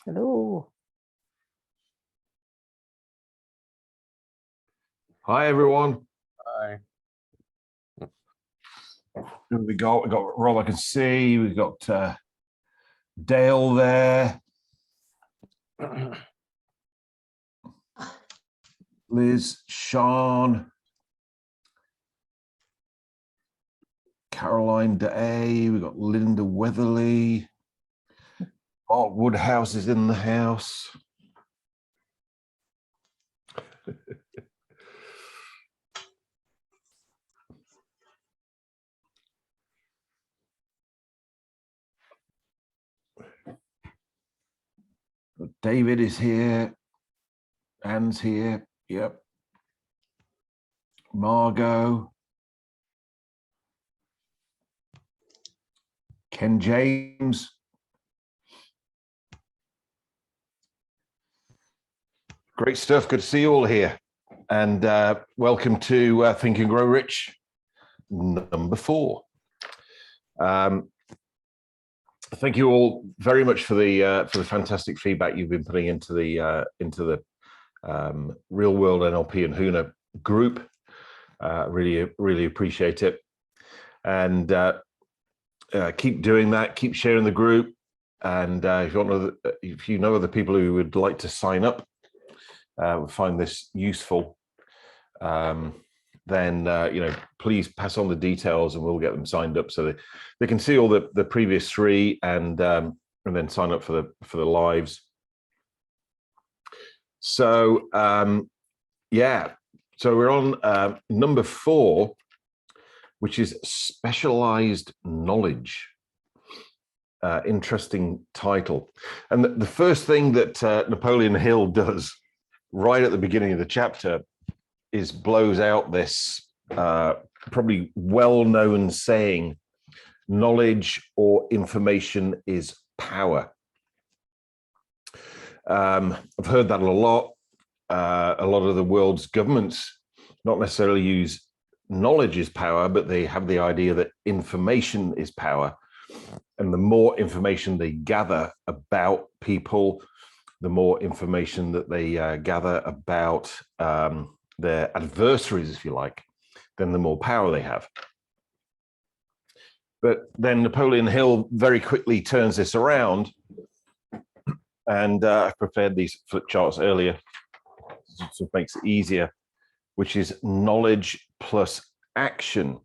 Hello. Hi, everyone. Hi. Who have we got? We've got Rob, I can see. We've got Dale there. Liz, Sean. Caroline Day. We've got Linda Weatherly. Mark Woodhouse is in the house. David is here. Anne's here. Yep. Margot. Ken James. Great stuff. Good to see you all here. And welcome to Think and Grow Rich, number 4. Thank you all very much for the fantastic feedback you've been putting into the Real World NLP and Huna group. Really appreciate it, and keep doing that. Keep sharing the group, and if you know other people who would like to sign up, find this useful, then please pass on the details and we'll get them signed up so that they can see all the previous 3 and then sign up for the lives. So so we're on number 4, which is specialized knowledge. Interesting title. And the first thing that Napoleon Hill does right at the beginning of the chapter is blows out this probably well-known saying, knowledge or information is power. I've heard that a lot. A lot of the world's governments not necessarily use knowledge is power, but they have the idea that information is power. And the more information they gather about people, the more information that they gather about their adversaries, if you like, then the more power they have. But then Napoleon Hill very quickly turns this around, and I've prepared these flip charts earlier, so it makes it easier, which is knowledge plus action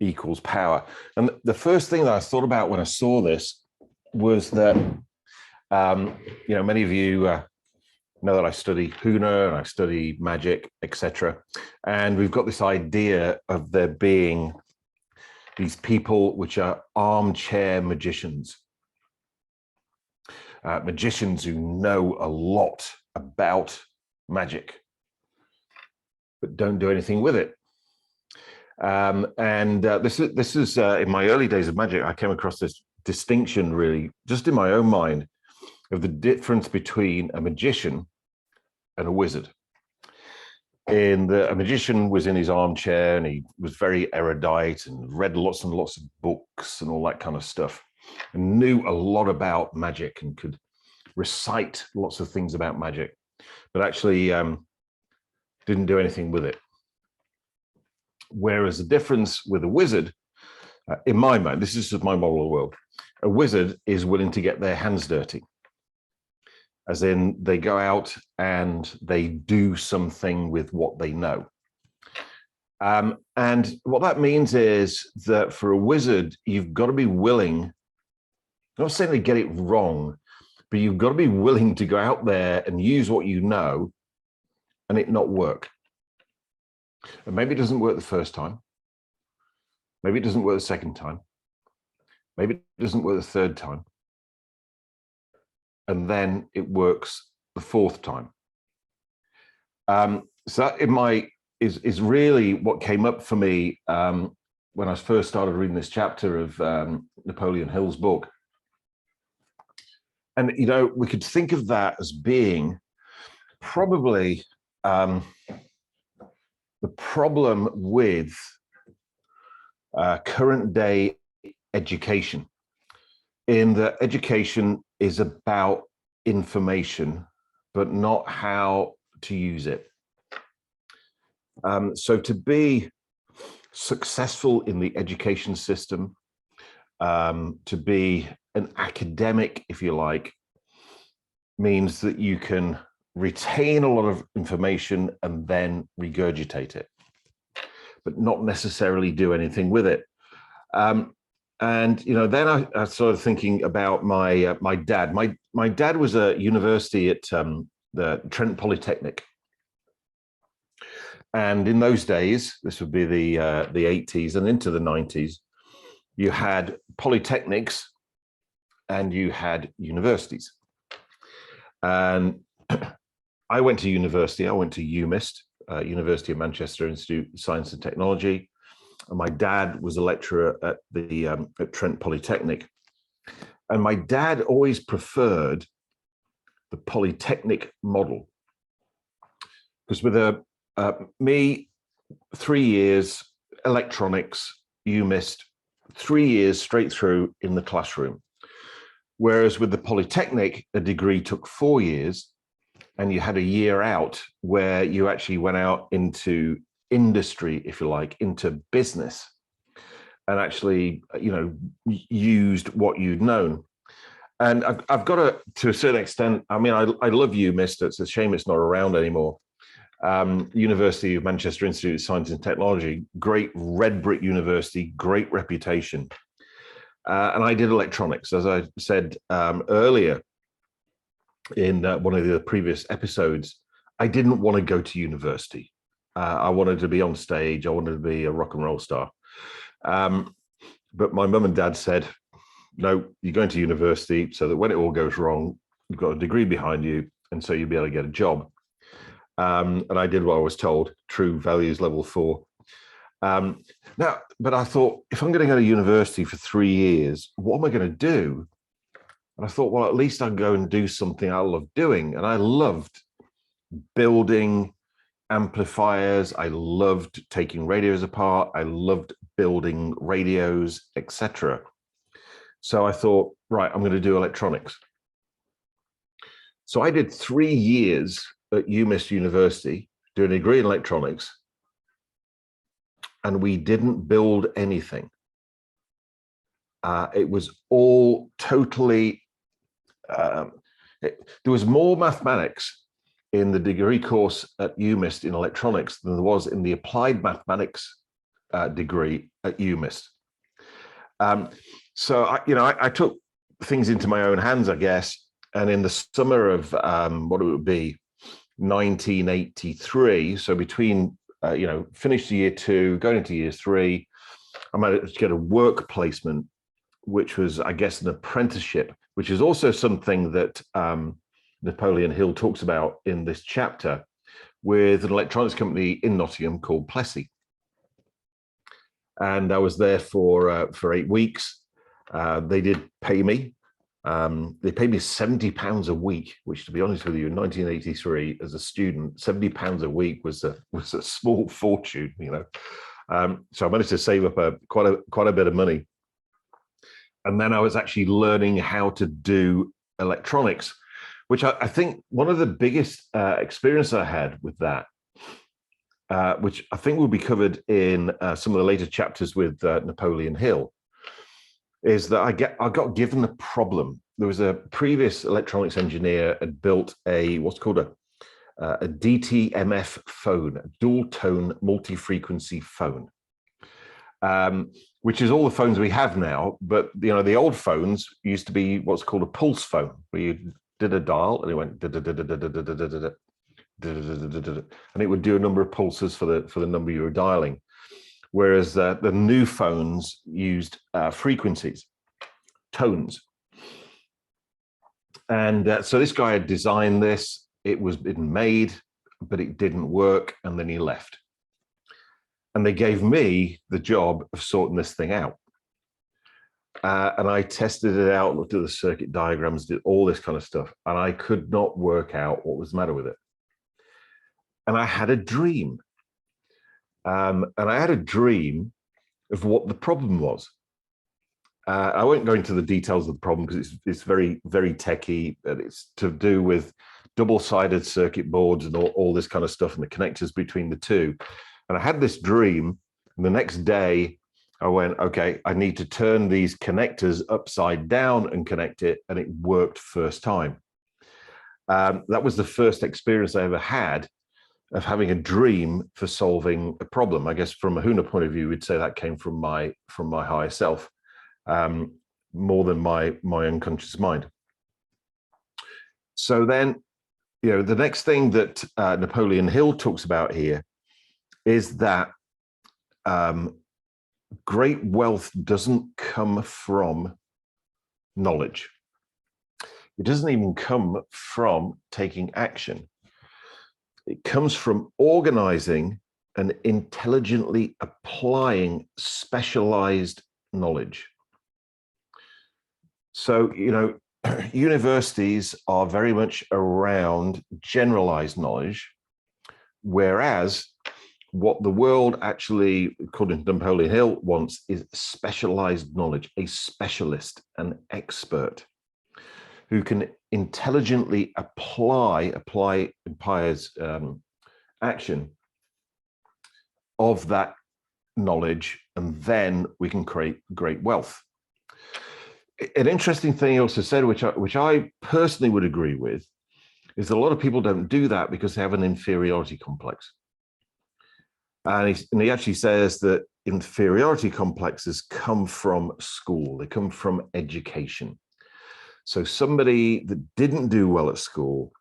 equals power. And the first thing that I thought about when I saw this was that, many of you know that I study Huna and I study magic, etc. And we've got this idea of there being these people which are armchair magicians. Magicians who know a lot about magic, but don't do anything with it. This is in my early days of magic, I came across this distinction really just in my own mind of the difference between a magician and a wizard. A magician was in his armchair and he was very erudite and read lots and lots of books and all that kind of stuff and knew a lot about magic and could recite lots of things about magic, but actually didn't do anything with it. Whereas the difference with a wizard, in my mind, this is just my model of the world, a wizard is willing to get their hands dirty. As in, they go out and they do something with what they know. And what that means is that for a wizard, you've got to be willing, I'm not saying they get it wrong, but you've got to be willing to go out there and use what you know and it not work. And maybe it doesn't work the first time. Maybe it doesn't work the second time. Maybe it doesn't work the third time. And then it works the 4th time. So that is really what came up for me when I first started reading this chapter of Napoleon Hill's book. And, we could think of that as being probably the problem with current day education, in that education is about information, but not how to use it. So to be successful in the education system, to be an academic, if you like, means that you can retain a lot of information and then regurgitate it, but not necessarily do anything with it. And then I started thinking about my dad. My dad was a university at the Trent Polytechnic, and in those days, this would be the 80s and into the 90s, you had polytechnics and you had universities. And I went to university. I went to UMIST, University of Manchester Institute of Science and Technology. And my dad was a lecturer at the at Trent Polytechnic. And my dad always preferred the polytechnic model, because with me, 3 years electronics, UMIST, 3 years straight through in the classroom. Whereas with the Polytechnic, a degree took 4 years, and you had a year out where you actually went out into industry, if you like, into business, and actually, used what you'd known. And I've got to a certain extent, I mean, I love UMIST. It's a shame it's not around anymore. University of Manchester Institute of Science and Technology, great red brick university, great reputation. And I did electronics, as I said earlier in one of the previous episodes. I didn't want to go to university. I wanted to be on stage. I wanted to be a rock and roll star. But my mum and dad said, no, you're going to university so that when it all goes wrong, you've got a degree behind you, and so you'll be able to get a job. And I did what I was told, true values level 4. Now, but I thought, if I'm going to go to university for 3 years, what am I going to do? And I thought, well, at least I'd go and do something I love doing. And I loved building amplifiers. I loved taking radios apart. I loved building radios, etc. So I thought, right, I'm going to do electronics. So I did 3 years at UMIST University doing a degree in electronics, and we didn't build anything. It was all totally, there was more mathematics in the degree course at UMIST in electronics than there was in the applied mathematics degree at UMIST. So I took things into my own hands, I guess. And in the summer of what it would be, 1983, so between finished year 2, going into year 3, I managed to get a work placement, which was, I guess, an apprenticeship, which is also something that Napoleon Hill talks about in this chapter, with an electronics company in Nottingham called Plessey. And I was there for 8 weeks. They did pay me. They paid me £70 a week, which, to be honest with you, in 1983, as a student, £70 a week was a small fortune, So I managed to save up quite a bit of money. And then I was actually learning how to do electronics, which I think one of the biggest experience I had with that, which I think will be covered in some of the later chapters with Napoleon Hill, is that I got given a problem. There was a previous electronics engineer had built what's called a DTMF phone, a dual tone multi-frequency phone, which is all the phones we have now. But the old phones used to be what's called a pulse phone, where you did a dial and it went and it would do a number of pulses for the number you were dialing. Whereas the new phones used frequencies, tones. And so this guy had designed this. It was been made, but it didn't work. And then he left. And they gave me the job of sorting this thing out. And I tested it out, looked at the circuit diagrams, did all this kind of stuff. And I could not work out what was the matter with it. And I had a dream. And I had a dream of what the problem was. I won't go into the details of the problem because it's very, very techy, and it's to do with double-sided circuit boards and all this kind of stuff and the connectors between the two. And I had this dream, and the next day I went, okay, I need to turn these connectors upside down and connect it, and it worked first time. That was the first experience I ever had of having a dream for solving a problem. I guess from a Huna point of view, we'd say that came from my higher self, more than my unconscious mind. So then, the next thing that Napoleon Hill talks about here is that great wealth doesn't come from knowledge. It doesn't even come from taking action. It comes from organizing and intelligently applying specialized knowledge. So, universities are very much around generalized knowledge, whereas what the world actually, according to Napoleon Hill, wants is specialized knowledge, a specialist, an expert who can intelligently apply Empire's action of that knowledge, and then we can create great wealth. An interesting thing he also said, which I personally would agree with, is that a lot of people don't do that because they have an inferiority complex. And he actually says that inferiority complexes come from school, they come from education. So somebody that didn't do well at school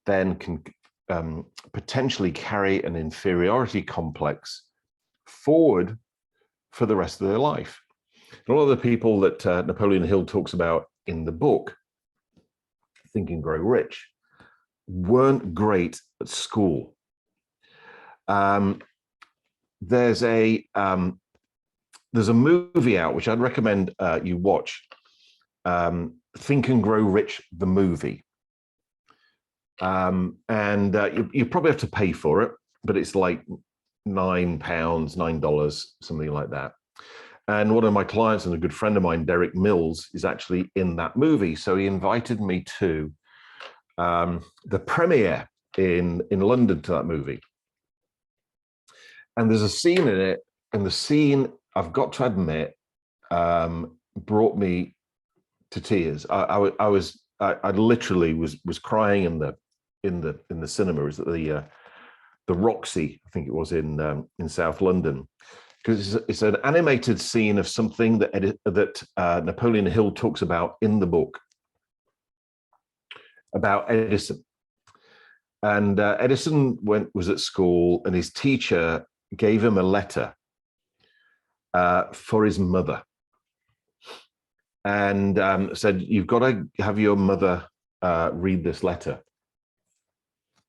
then can potentially carry an inferiority complex forward for the rest of their life. And a lot of the people that Napoleon Hill talks about in the book, Think and Grow Rich, weren't great at school. There's a movie out which I'd recommend you watch. Think and Grow Rich, the movie. You probably have to pay for it, but it's like $9, something like that. And one of my clients and a good friend of mine, Derek Mills, is actually in that movie. So he invited me to the premiere in London to that movie. And there's a scene in it, and the scene, I've got to admit, brought me to tears. I literally was crying in the cinema. Is the Roxy, I think it was in South London, because it's an animated scene of something that Napoleon Hill talks about in the book about Edison. And Edison was at school, and his teacher gave him a letter for his mother, and said, "You've got to have your mother read this letter."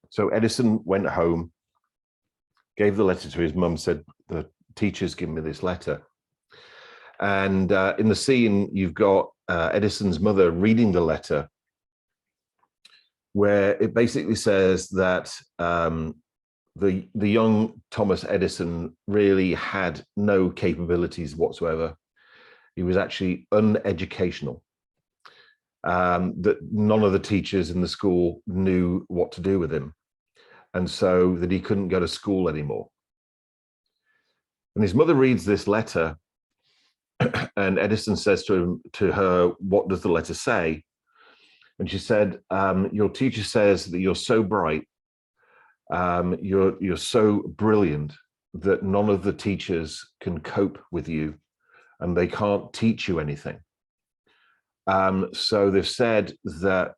So Edison went home, gave the letter to his mum, said, "The teacher's given me this letter." And in the scene, you've got Edison's mother reading the letter, where it basically says that the young Thomas Edison really had no capabilities whatsoever. He was actually uneducational. That none of the teachers in the school knew what to do with him, and so that he couldn't go to school anymore. And his mother reads this letter, and Edison says to her, "What does the letter say?" And she said, "Your teacher says that you're so bright, you're so brilliant that none of the teachers can cope with you, and they can't teach you anything. So they've said that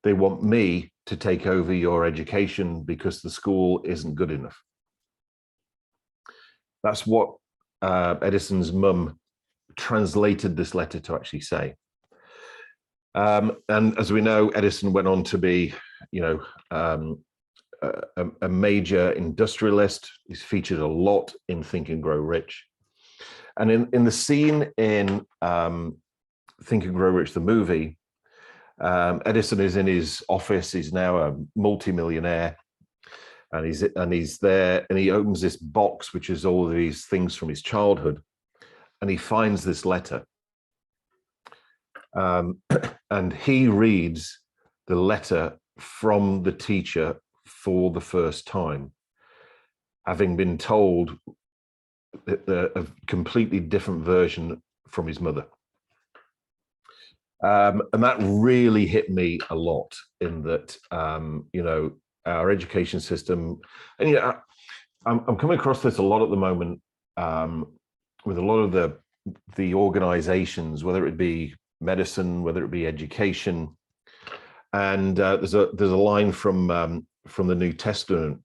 they want me to take over your education because the school isn't good enough." That's what Edison's mum translated this letter to actually say. And as we know, Edison went on to be, a major industrialist. He's featured a lot in Think and Grow Rich. And in the scene in Think and Grow Rich, the movie, Edison is in his office. He's now a multimillionaire, and he's there, and he opens this box, which is all of these things from his childhood, and he finds this letter. And he reads the letter from the teacher for the first time, having been told a completely different version from his mother. And that really hit me a lot, in that, our education system, and I'm coming across this a lot at the moment, with a lot of the organizations, whether it be medicine, whether it be education. And there's a line from the New Testament.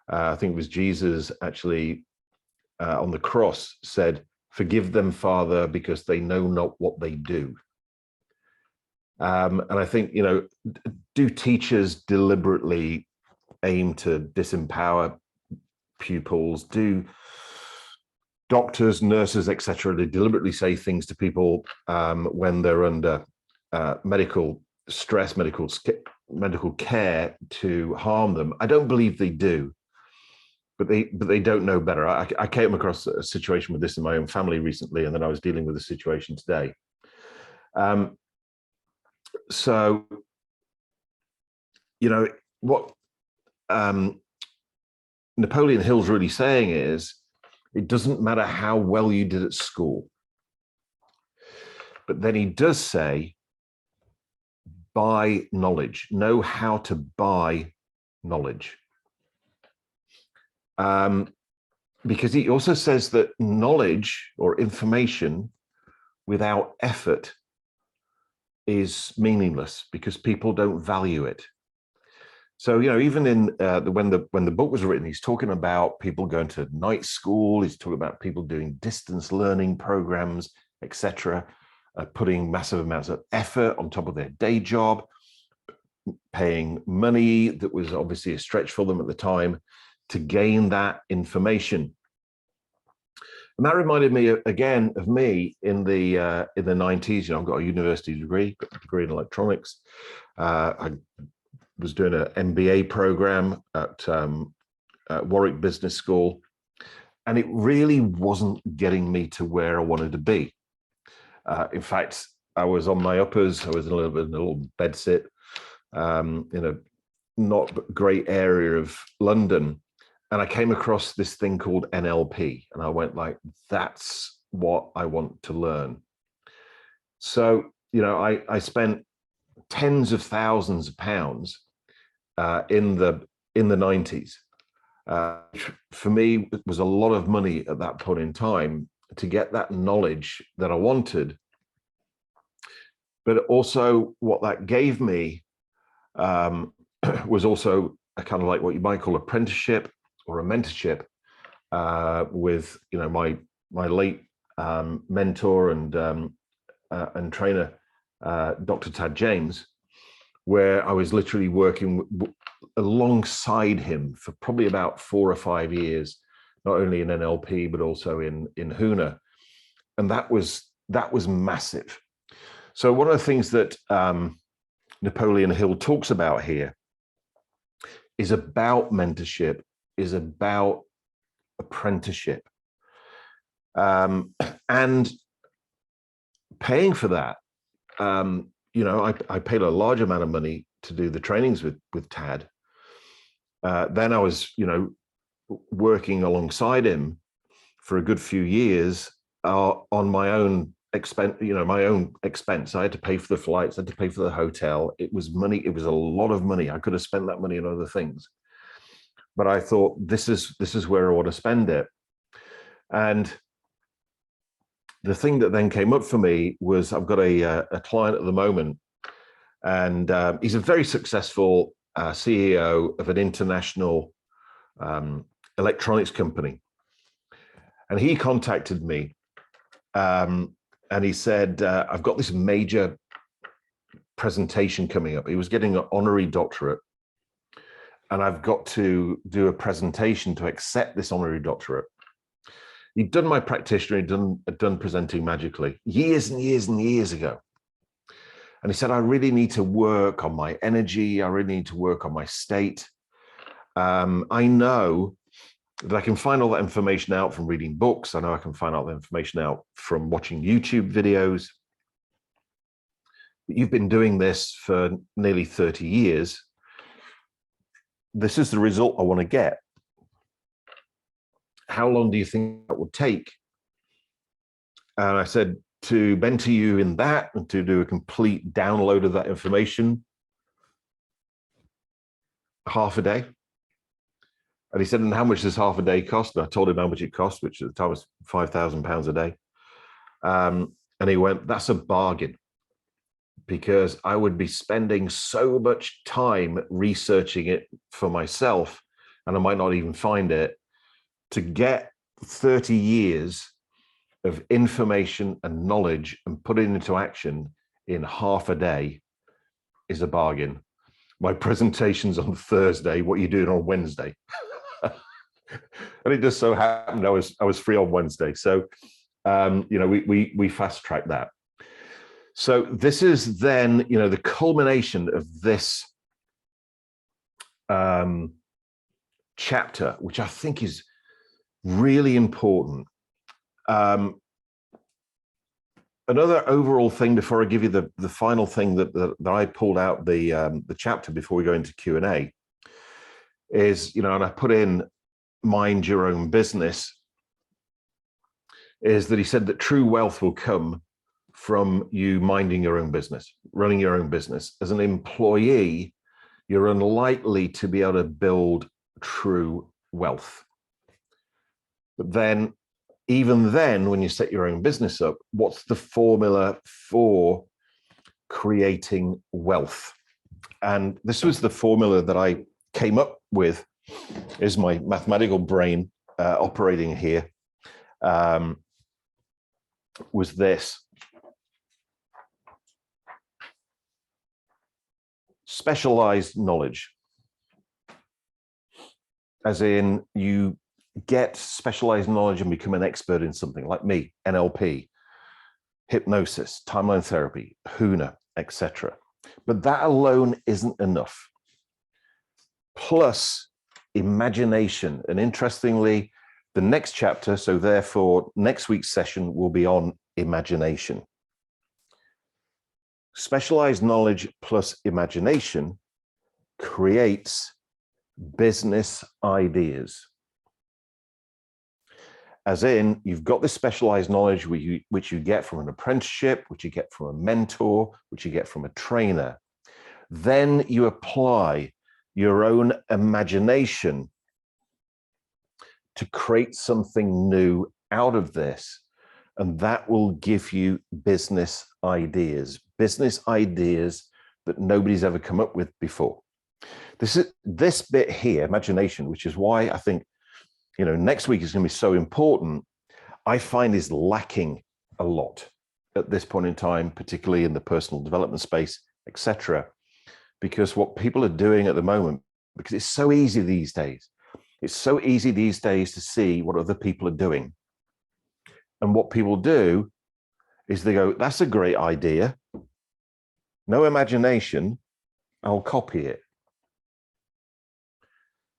I think it was Jesus actually on the cross said, "Forgive them, Father, because they know not what they do." And I think, do teachers deliberately aim to disempower pupils? Do doctors, nurses, etc., they deliberately say things to people when they're under medical stress, medical care, to harm them? I don't believe they do, but they don't know better. I came across a situation with this in my own family recently, and then I was dealing with a situation today. So, what Napoleon Hill's really saying is, it doesn't matter how well you did at school. But then he does say, buy knowledge, know how to buy knowledge. Because he also says that knowledge or information without effort is meaningless, because people don't value it. So, even in when the book was written, he's talking about people going to night school. He's talking about people doing distance learning programs, etc., putting massive amounts of effort on top of their day job, paying money that was obviously a stretch for them at the time to gain that information. And that reminded me again of me in the 90s. I've got a university degree, got a degree in electronics. I was doing an MBA program at Warwick Business School, and it really wasn't getting me to where I wanted to be. In fact, I was on my uppers. I was in a little bedsit in a not great area of London. And I came across this thing called NLP, and I went like, that's what I want to learn. So, I spent tens of thousands of pounds in the 90s. For me, it was a lot of money at that point in time to get that knowledge that I wanted. But also what that gave me was also a kind of like what you might call apprenticeship or a mentorship with my late mentor and trainer, Dr. Tad James, where I was literally working alongside him for probably about 4 or 5 years, not only in NLP but also in HUNA, and that was massive. So one of the things that Napoleon Hill talks about here is about mentorship, is about apprenticeship, and paying for that. I paid a large amount of money to do the trainings with Tad. Then I was, working alongside him for a good few years on my own expense. My own expense. I had to pay for the flights. I had to pay for the hotel. It was money. It was a lot of money. I could have spent that money on other things, but I thought this is where I want to spend it. And the thing that then came up for me was, I've got a client at the moment, and he's a very successful CEO of an international electronics company. And he contacted me and he said, I've got this major presentation coming up. He was getting an honorary doctorate, and I've got to do a presentation to accept this honorary doctorate. He'd done my practitioner, he'd done presenting magically years and years and years ago. And he said, I really need to work on my energy. I really need to work on my state. I know that I can find all that information out from reading books. I know I can find all the information out from watching YouTube videos. You've been doing this for nearly 30 years. This is the result I want to get. How long do you think that would take? And I said, to mentor you in that and to do a complete download of that information, half a day. And he said, and how much does half a day cost? And I told him how much it cost, which at the time was £5,000 a day. And he went, that's a bargain, because I would be spending so much time researching it for myself, and I might not even find it. To get 30 years of information and knowledge and put it into action in half a day is a bargain. My presentation's on Thursday. What are you doing on Wednesday? And it just so happened I was free on Wednesday. So, we fast track that. So this is then, the culmination of this chapter, which I think is really important. Another overall thing before I give you the final thing that I pulled out the chapter before we go into Q&A is, and I put in mind your own business, is that he said that true wealth will come from you minding your own business, running your own business. As an employee, you're unlikely to be able to build true wealth. But then, even then, when you set your own business up, what's the formula for creating wealth? And this was the formula that I came up with, is my mathematical brain operating here, was this. Specialized knowledge, as in you get specialized knowledge and become an expert in something, like me, NLP, hypnosis, timeline therapy, HUNA, etc. But that alone isn't enough. Plus imagination. And interestingly, the next chapter, so therefore next week's session, will be on imagination. Specialized knowledge plus imagination creates business ideas. As in, you've got this specialized knowledge which you get from an apprenticeship, which you get from a mentor, which you get from a trainer. Then you apply your own imagination to create something new out of this. And that will give you business ideas that nobody's ever come up with before. This bit here, imagination, which is why I think, next week is going to be so important, I find is lacking a lot at this point in time, particularly in the personal development space, etc. Because what people are doing at the moment, because it's so easy these days, to see what other people are doing. And what people do is they go, that's a great idea. No imagination, I'll copy it.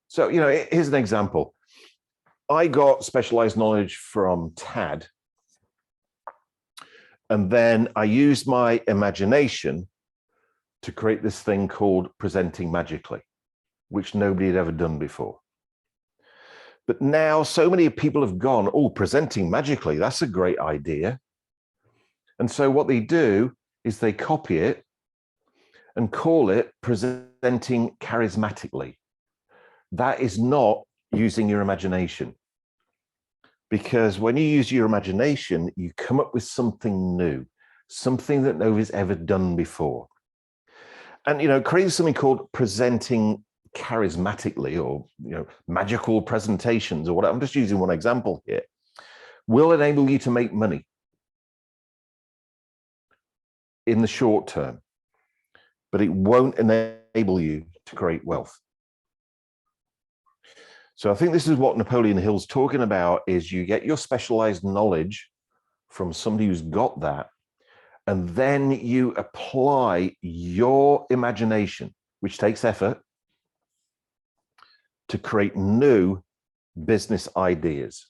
So, here's an example. I got specialized knowledge from TAD. And then I used my imagination to create this thing called Presenting Magically, which nobody had ever done before. But now so many people have gone, oh, Presenting Magically, that's a great idea. And so what they do is they copy it and call it Presenting Charismatically. That is not using your imagination. Because when you use your imagination, you come up with something new, something that nobody's ever done before. And, creating something called Presenting Charismatically, or, magical presentations, or whatever, I'm just using one example here, will enable you to make money in the short term, but it won't enable you to create wealth. So I think this is what Napoleon Hill's talking about, is you get your specialized knowledge from somebody who's got that, and then you apply your imagination, which takes effort, to create new business ideas.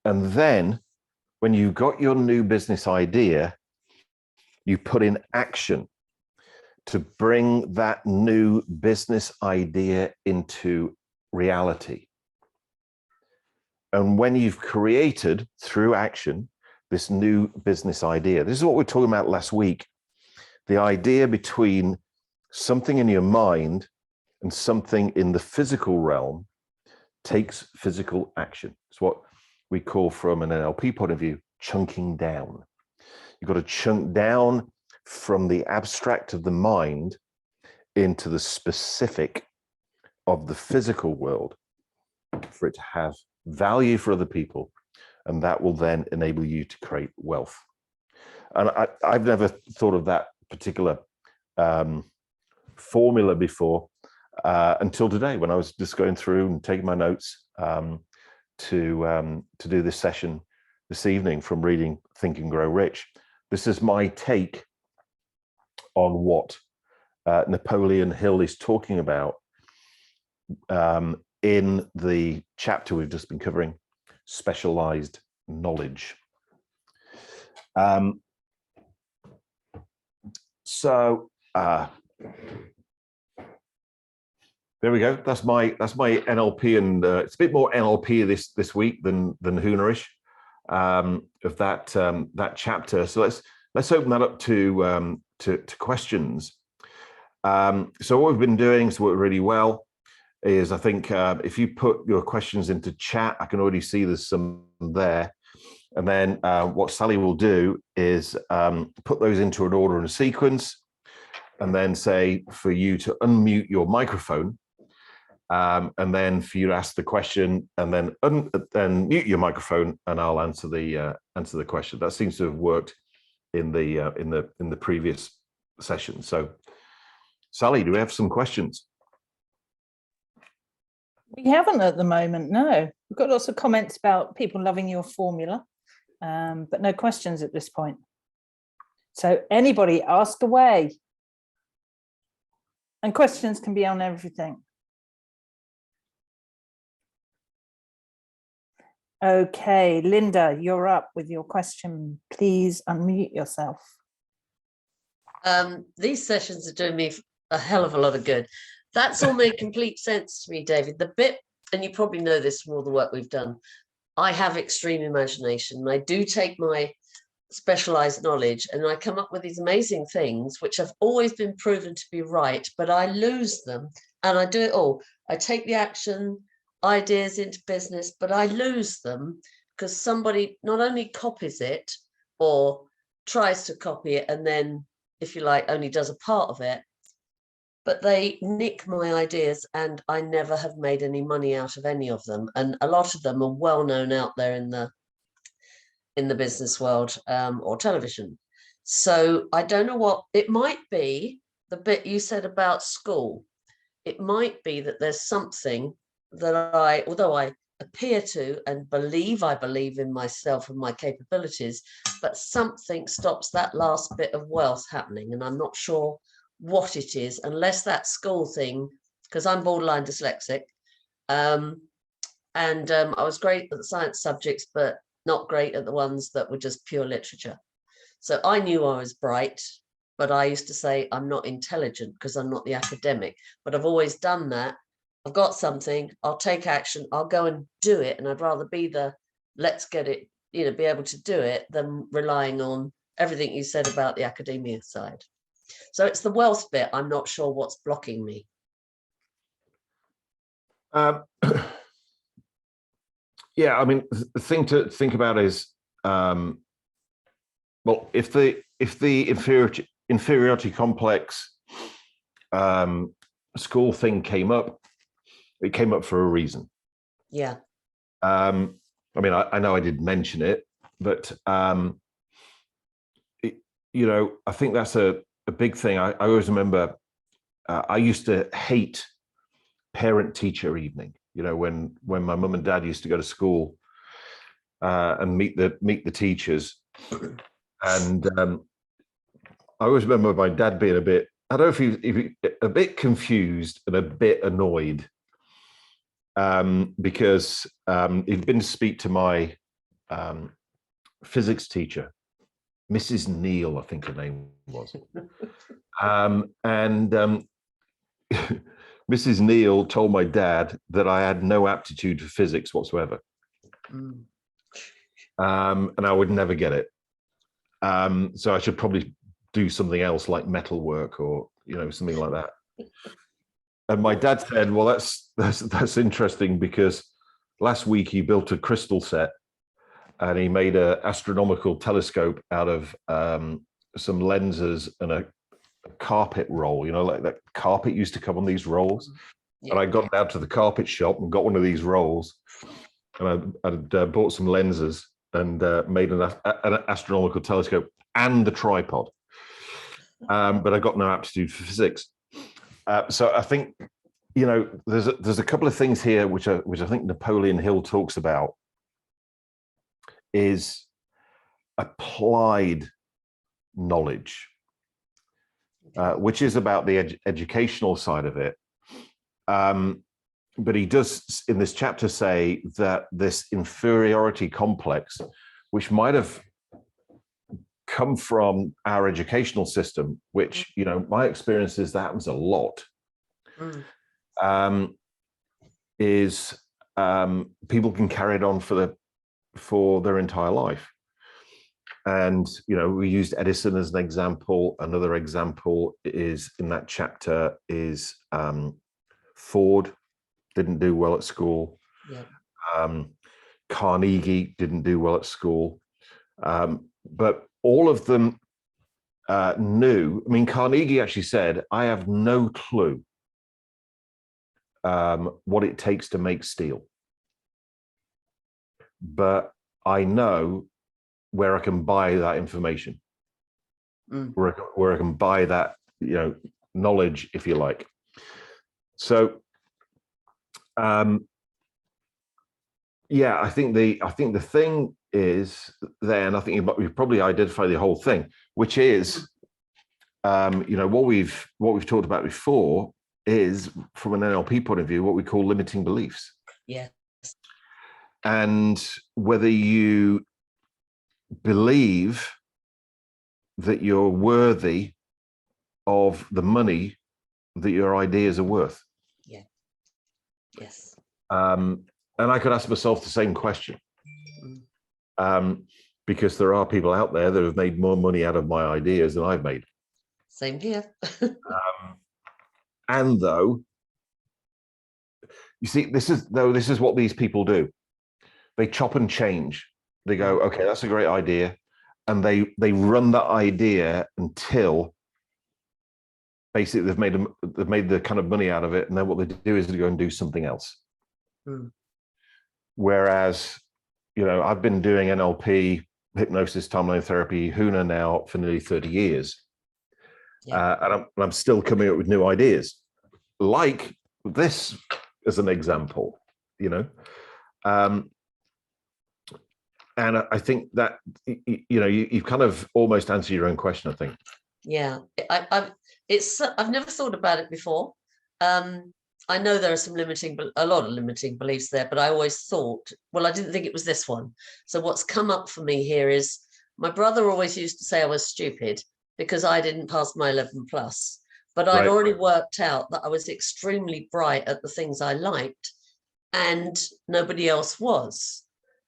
And then when you've got your new business idea, you put in action to bring that new business idea into reality. And when you've created through action this new business idea, this is what we were talking about last week, the idea between something in your mind and something in the physical realm takes physical action. It's what we call, from an NLP point of view, chunking down. You've got to chunk down from the abstract of the mind into the specific of the physical world for it to have value for other people, and that will then enable you to create wealth. And I've never thought of that particular formula before until today, when I was just going through and taking my notes to do this session this evening from reading Think and Grow Rich. This is my take on what Napoleon Hill is talking about in the chapter we've just been covering, specialized knowledge. There we go. That's my NLP, and it's a bit more NLP this week than Hoonerish of that chapter. So let's open that up to questions. So what we've been doing, so worked really well, is I think if you put your questions into chat, I can already see there's some there. And then what Sally will do is put those into an order and a sequence, and then say for you to unmute your microphone, and then for you to ask the question, and then mute your microphone, and I'll answer the question. That seems to have worked in the previous session. So, Sally, do we have some questions? We haven't at the moment, no. We've got lots of comments about people loving your formula, but no questions at this point. So anybody, ask away. And questions can be on everything. Okay, Linda, you're up with your question. Please unmute yourself. These sessions are doing me a hell of a lot of good. That's all made complete sense to me, David. The bit, and you probably know this from all the work we've done, I have extreme imagination, and I do take my specialized knowledge and I come up with these amazing things which have always been proven to be right, but I lose them, and I do it all. I take the action ideas into business, but I lose them because somebody not only copies it or tries to copy it and then, if you like, only does a part of it, but they nick my ideas, and I never have made any money out of any of them. And a lot of them are well known out there in the business world or television. So I don't know what it might be. The bit you said about school, it might be that there's something that although I appear to and I believe in myself and my capabilities, but something stops that last bit of wealth happening, and I'm not sure what it is, unless that school thing, because I'm borderline dyslexic, and I was great at the science subjects, but not great at the ones that were just pure literature. So I knew I was bright, but I used to say I'm not intelligent because I'm not the academic, but I've always done that. I've got something, I'll take action, I'll go and do it, and I'd rather be the let's get it, be able to do it, than relying on everything you said about the academia side. So it's the wealth bit. I'm not sure what's blocking me. Yeah, I mean, the thing to think about is, well, if the inferiority complex school thing came up, it came up for a reason. Yeah. I mean, I know I did mention it, but I think that's a big thing. I always remember I used to hate parent-teacher evening. When my mum and dad used to go to school and meet the teachers, and I always remember my dad being a bit, I don't know if he a bit confused and a bit annoyed, because he'd been to speak to my physics teacher, Mrs. Neal, I think her name was. And Mrs. Neal told my dad that I had no aptitude for physics whatsoever. Mm. And I would never get it. So I should probably do something else like metalwork or, something like that. And my dad said, well, that's interesting, because last week he built a crystal set and he made an astronomical telescope out of some lenses and a carpet roll, like that carpet used to come on these rolls. Yeah. And I got down to the carpet shop and got one of these rolls, and I'd bought some lenses and made an astronomical telescope and the tripod. But I got no aptitude for physics. So I think, there's a couple of things here which I think Napoleon Hill talks about, is applied knowledge, which is about the educational side of it. But he does in this chapter say that this inferiority complex, which might have come from our educational system, which, my experience is that happens a lot, is people can carry it on for their entire life. And, we used Edison as an example. Another example is in that chapter is Ford didn't do well at school. Yeah. Carnegie didn't do well at school. But all of them knew. I mean, Carnegie actually said, I have no clue what it takes to make steel, but I know where I can buy that information, where I can buy that, knowledge, if you like. So, I think the thing is then, I think you probably identify the whole thing, which is, what we've talked about before is, from an NLP point of view, what we call limiting beliefs. Yeah. And whether you believe that you're worthy of the money that your ideas are worth. Yeah. Yes. And I could ask myself the same question. Because there are people out there that have made more money out of my ideas than I've made. Same here. And though, you see, this is what these people do. They chop and change. They go, okay, that's a great idea. And they run that idea until basically they've made the kind of money out of it. And then what they do is they go and do something else. Whereas, I've been doing NLP, hypnosis, timeline therapy, HUNA now for nearly 30 years. Yeah. And I'm still coming up with new ideas, like this as an example, and I think that, you've kind of almost answered your own question, I think. Yeah, I've never thought about it before. I know there are a lot of limiting beliefs there, but I always thought, well, I didn't think it was this one. So what's come up for me here is my brother always used to say I was stupid because I didn't pass my 11 plus, but I'd already worked out that I was extremely bright at the things I liked and nobody else was.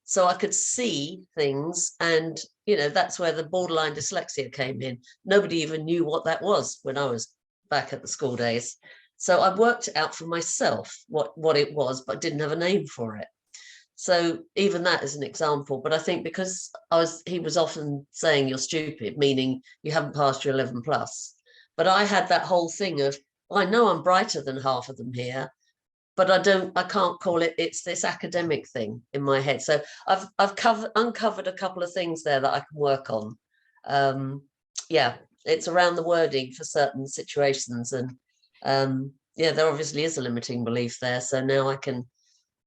So I could see things, and, that's where the borderline dyslexia came in. Nobody even knew what that was when I was back at the school days. So I worked it out for myself what it was, but didn't have a name for it. So even that is an example. But I think because he was often saying you're stupid, meaning you haven't passed your 11 plus. But I had that whole thing of, I know I'm brighter than half of them here, but I can't call it, it's this academic thing in my head. So I've uncovered a couple of things there that I can work on. It's around the wording for certain situations. And there obviously is a limiting belief there. So now I can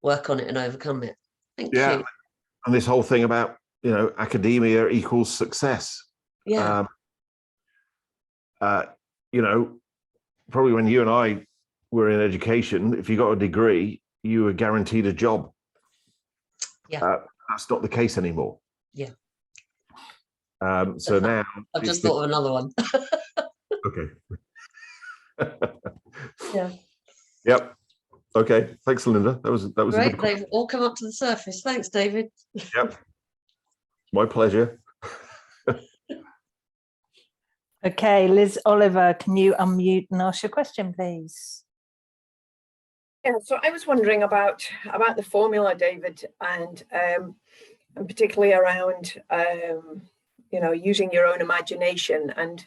work on it and overcome it. Thank you. And this whole thing about, academia equals success. Yeah. Probably when you and I were in education, if you got a degree, you were guaranteed a job. Yeah. That's not the case anymore. Yeah. So now I've just thought of another one. okay. Yeah. Yep. Okay. Thanks, Linda. That was a Great. good. They've all come up to the surface. Thanks, David. Yep. My pleasure. Okay, Liz Oliver, can you unmute and ask your question, please? Yeah, so I was wondering about the formula, David, and particularly around you know, using your own imagination and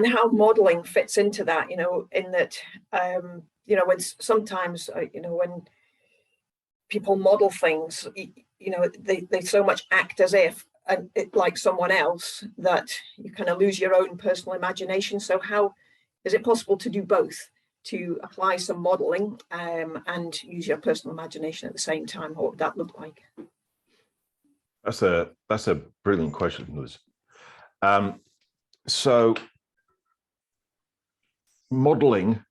how modeling fits into that. You know, in that you know, when sometimes you know, when people model things, you know, they so much act as if and like someone else that you kind of lose your own personal imagination. So how is it possible to do both, to apply some modeling and use your personal imagination at the same time? What would that look like? That's a brilliant question, Liz. So modeling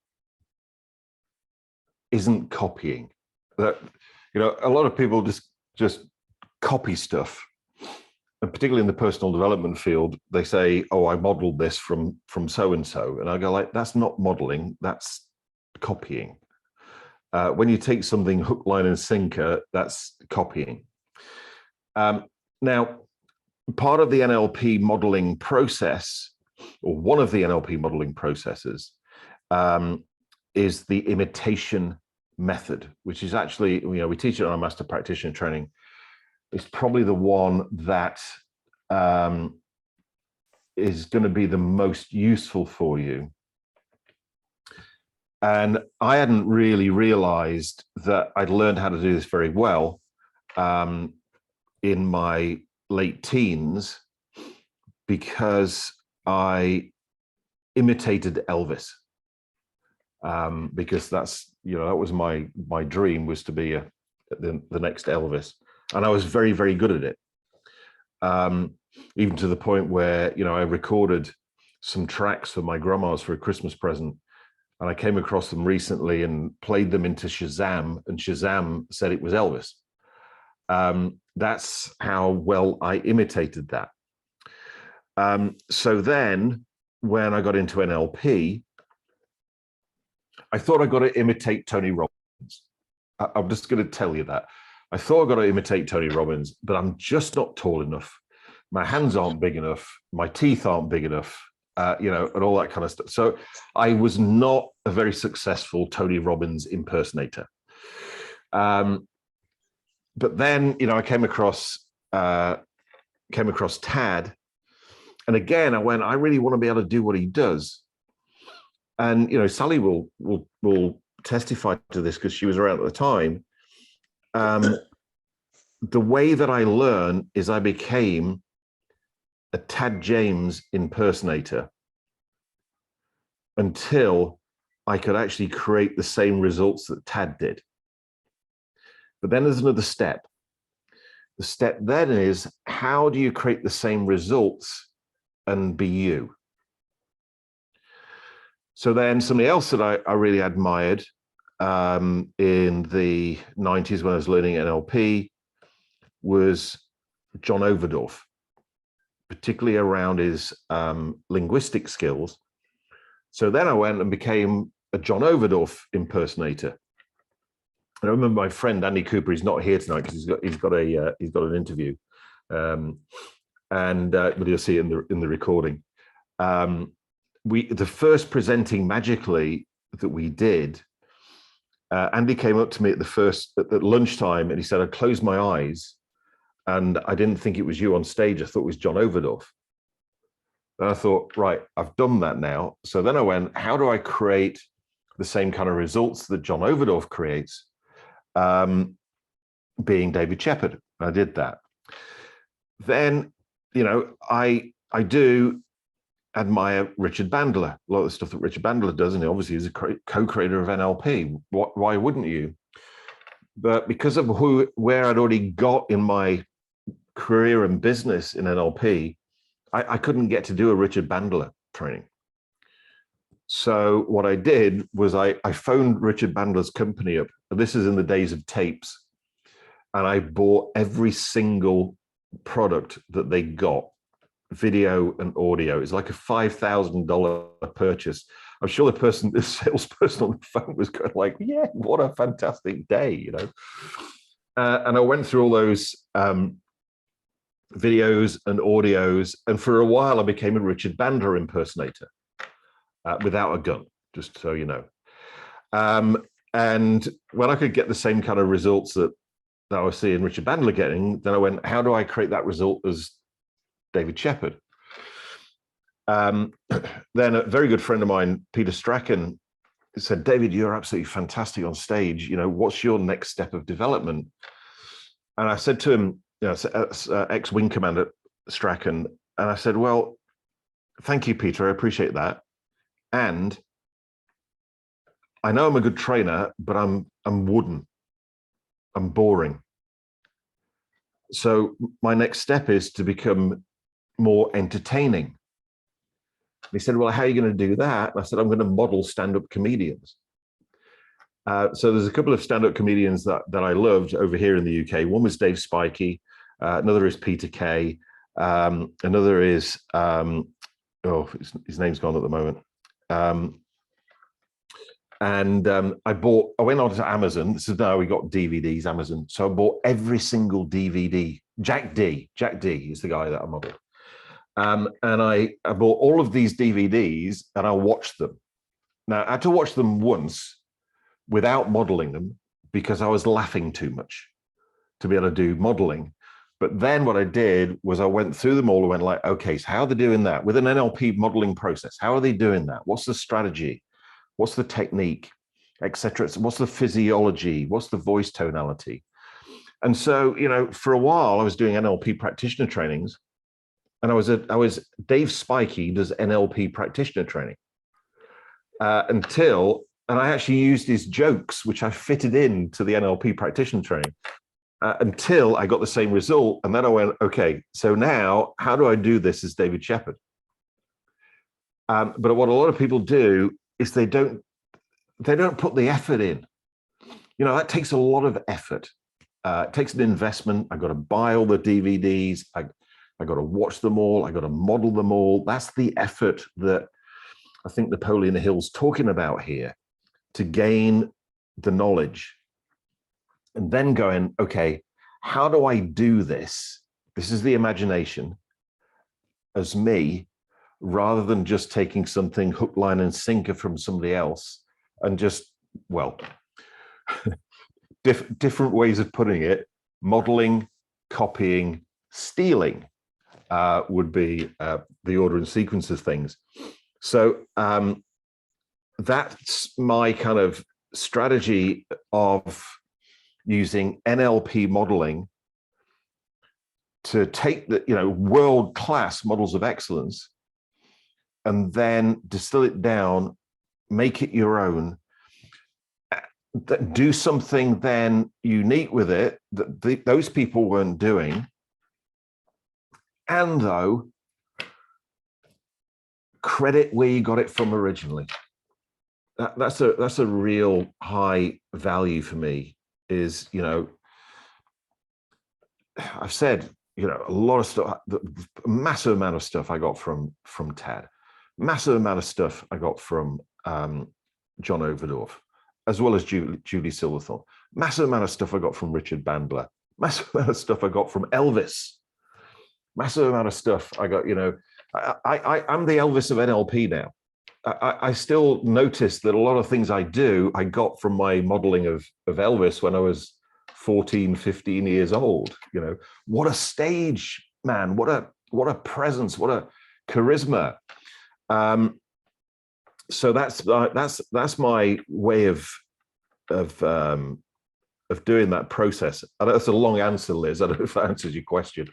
isn't copying. That, you know, a lot of people just copy stuff, and particularly in the personal development field, they say, "Oh, I modeled this from so and so," and I go like, "That's not modeling. That's copying." When you take something hook, line, and sinker, that's copying. Now, part of the NLP modeling process, or one of the NLP modeling processes, is the imitation method, which is actually, you know, we teach it on our master practitioner training. It's probably the one that is going to be the most useful for you. And I hadn't really realized that I'd learned how to do this very well in my late teens, because I imitated Elvis. Because that's, you know, that was my dream, was to be the next Elvis, and I was very, very good at it. Even to the point where, you know, I recorded some tracks for my grandma's for a Christmas present, and I came across them recently and played them into Shazam, and Shazam said it was Elvis. That's how well I imitated that. So then when I got into NLP, I thought I got to imitate Tony Robbins. I'm just going to tell you that. I thought I got to imitate Tony Robbins, but I'm just not tall enough. My hands aren't big enough. My teeth aren't big enough, you know, and all that kind of stuff. So I was not a very successful Tony Robbins impersonator. But then, you know, I came across Tad, and again, I went, I really want to be able to do what he does. And, you know, Sally will testify to this because she was around at the time. The way that I learned is I became a Tad James impersonator until I could actually create the same results that Tad did. But then there's another step. The step then is, how do you create the same results and be you? So then somebody else that I really admired in the 90s when I was learning NLP was John Overdorf, particularly around his linguistic skills. So then I went and became a John Overdorf impersonator. And I remember my friend Andy Cooper, he's not here tonight because he's got an interview, but you'll see it in the recording. The first Presenting Magically that we did, Andy came up to me at lunchtime, and he said, I closed my eyes and I didn't think it was you on stage. I thought it was John Overdorf. And I thought, right, I've done that now. So then I went, how do I create the same kind of results that John Overdorf creates, being David Shepard? I did that. Then, you know, I do admire Richard Bandler, a lot of the stuff that Richard Bandler does, and he obviously is a co-creator of NLP. Why wouldn't you? But because of where I'd already got in my career and business in NLP, I couldn't get to do a Richard Bandler training. So what I did was I phoned Richard Bandler's company up, and this is in the days of tapes, and I bought every single product that they got video and audio. It's like a $5,000 purchase. I'm sure the salesperson on the phone was going like, yeah, what a fantastic day, you know. And I went through all those videos and audios, and for a while I became a Richard Bandler impersonator without a gun, just so you know. And when I could get the same kind of results that I was seeing Richard Bandler getting, then I went, how do I create that result as David Shepherd? Then a very good friend of mine, Peter Strachan, said, David, you're absolutely fantastic on stage. You know, what's your next step of development? And I said to him, you know, ex-wing commander Strachan, and I said, well, thank you, Peter, I appreciate that. And I know I'm a good trainer, but I'm wooden. I'm boring. So my next step is to become more entertaining. He said, well, how are you going to do that? And I said, I'm going to model stand-up comedians. So there's a couple of stand-up comedians that I loved over here in the UK. One was Dave Spikey. Another is Peter Kay. Another is, his name's gone at the moment. I went on to Amazon. This is now we got DVDs, Amazon. So I bought every single DVD. Jack D is the guy that I modeled. And I bought all of these DVDs and I watched them. Now I had to watch them once without modeling them because I was laughing too much to be able to do modeling. But then what I did was I went through them all and went like, okay, so how are they doing that with an NLP modeling process? How are they doing that? What's the strategy? What's the technique, etc.? What's the physiology? What's the voice tonality? And so, you know, for a while I was doing NLP practitioner trainings, and I was Dave Spikey does NLP practitioner training and I actually used his jokes, which I fitted into the NLP practitioner training until I got the same result. And then I went, okay, so now how do I do this as David Shepherd? But what a lot of people do is they don't put the effort in. You know, that takes a lot of effort. It takes an investment. I got to buy all the DVDs. I got to watch them all. I got to model them all. That's the effort that I think Napoleon Hill's talking about here, to gain the knowledge and then going, okay, how do I do this? This is the imagination as me, rather than just taking something hook, line, and sinker from somebody else and just, well, different ways of putting it, modeling, copying, stealing would be the order and sequence of things. So that's my kind of strategy of using NLP modeling to take the, you know, world-class models of excellence and then distill it down, make it your own, do something then unique with it that those people weren't doing. And though, credit where you got it from originally. That's a real high value for me. Is, you know, I've said, you know, a lot of stuff, a massive amount of stuff I got from Ted, massive amount of stuff I got from John Overdorf, as well as Julie Silverthorne, massive amount of stuff I got from Richard Bandler, massive amount of stuff I got from Elvis, massive amount of stuff I got, you know, I'm the Elvis of NLP now. I still notice that a lot of things I do, I got from my modeling of Elvis when I was 14, 15 years old. You know, what a stage, man, what a presence, what a charisma. So that's my way of doing that process. I know that's a long answer, Liz. I don't know if that answers your question.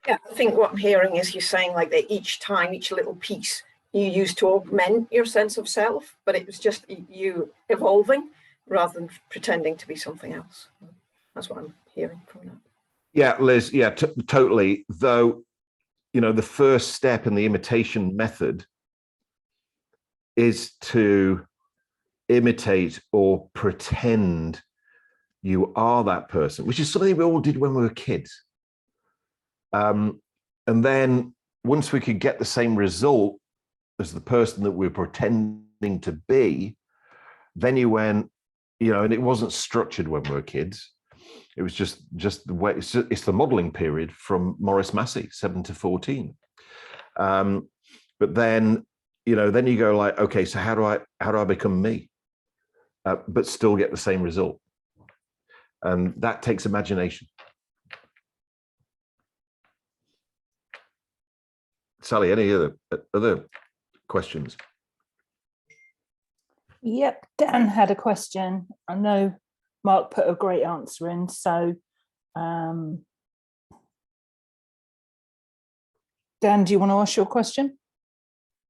Yeah, I think what I'm hearing is you're saying like that each time, each little piece you used to augment your sense of self, but it was just you evolving rather than pretending to be something else. That's what I'm hearing from that. Yeah, Liz, yeah, totally. Though, you know, the first step in the imitation method is to imitate or pretend you are that person, which is something we all did when we were kids. And then once we could get the same result as the person that we're pretending to be, then you went, and it wasn't structured when we were kids. It was just the way, it's the modeling period from Morris Massey, 7 to 14. But then, then you go like, okay, so how do I become me, but still get the same result? And that takes imagination. Sally, any other questions? Yep, Dan had a question. I know Mark put a great answer in. So, Dan, do you want to ask your question?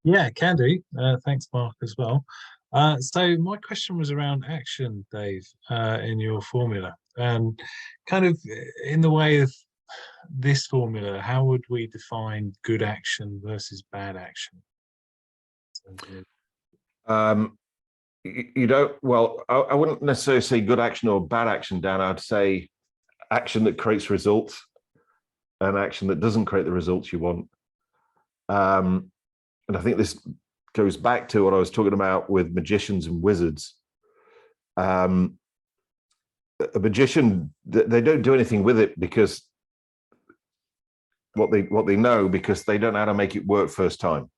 Yeah, can do. Thanks, Mark, as well. So my question was around action, Dave, in your formula, and kind of in the way of this formula, how would we define good action versus bad action? Well, I wouldn't necessarily say good action or bad action, Dan. I'd say action that creates results and action that doesn't create the results you want. And I think this goes back to what I was talking about with magicians and wizards. A magician, they don't do anything with it because what they know, because they don't know how to make it work first time.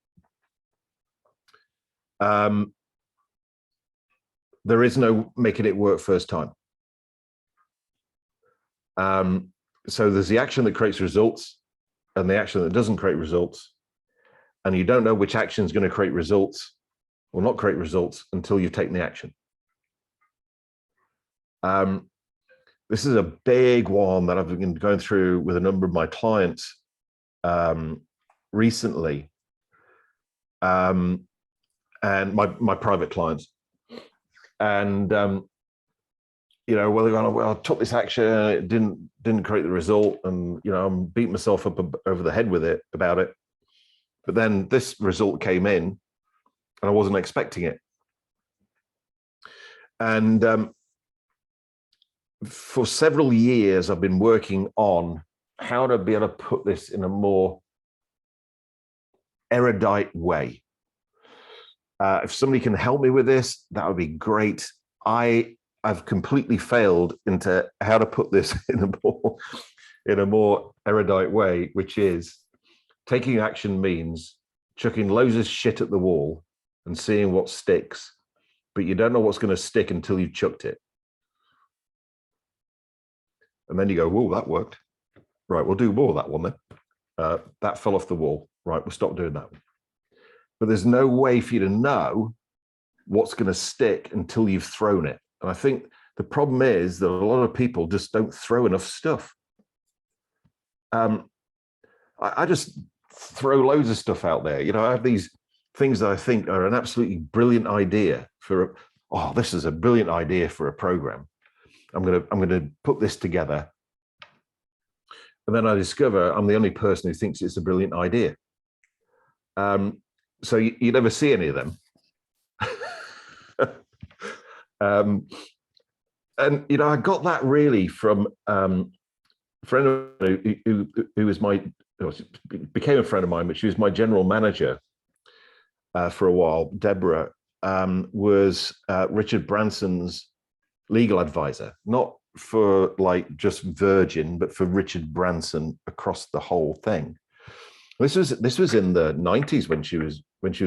There is no making it work first time. So there's the action that creates results and the action that doesn't create results. And you don't know which action is going to create results or not create results until you've taken the action. This is a big one that I've been going through with a number of my clients recently, and my private clients. And well, they're going, well, I took this action, it didn't create the result, and I'm beating myself up over the head with it about it. But then this result came in, and I wasn't expecting it. And for several years, I've been working on how to be able to put this in a more erudite way. If somebody can help me with this, that would be great. I've completely failed into how to put this in a more erudite way, which is taking action means chucking loads of shit at the wall and seeing what sticks, but you don't know what's going to stick until you've chucked it. And then you go, whoa, that worked. Right, we'll do more of that one then. That fell off the wall. Right, we'll stop doing that one. But there's no way for you to know what's going to stick until you've thrown it. And I think the problem is that a lot of people just don't throw enough stuff. I just throw loads of stuff out there. I have these things that I think are an absolutely brilliant idea for, this is a brilliant idea for a program. I'm going to put this together. And then I discover I'm the only person who thinks it's a brilliant idea. So you never see any of them. And I got that really from a friend of who became a friend of mine, but she was my general manager for a while. Deborah was Richard Branson's legal advisor, not for like just Virgin, but for Richard Branson across the whole thing. This was in the 90s when she was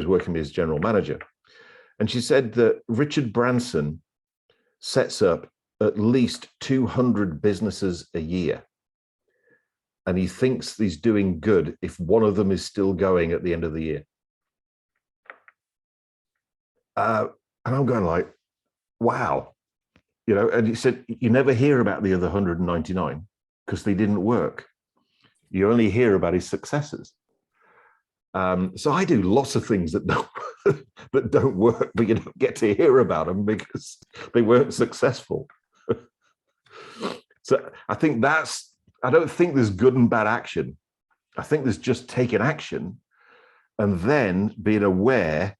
working as general manager, and she said that Richard Branson sets up at least 200 businesses a year, and he thinks he's doing good if one of them is still going at the end of the year. And I'm going like, wow, And he said you never hear about the other 199 because they didn't work. You only hear about his successes. So I do lots of things that don't work, but you don't get to hear about them because they weren't successful. So I think I don't think there's good and bad action. I think there's just taking action and then being aware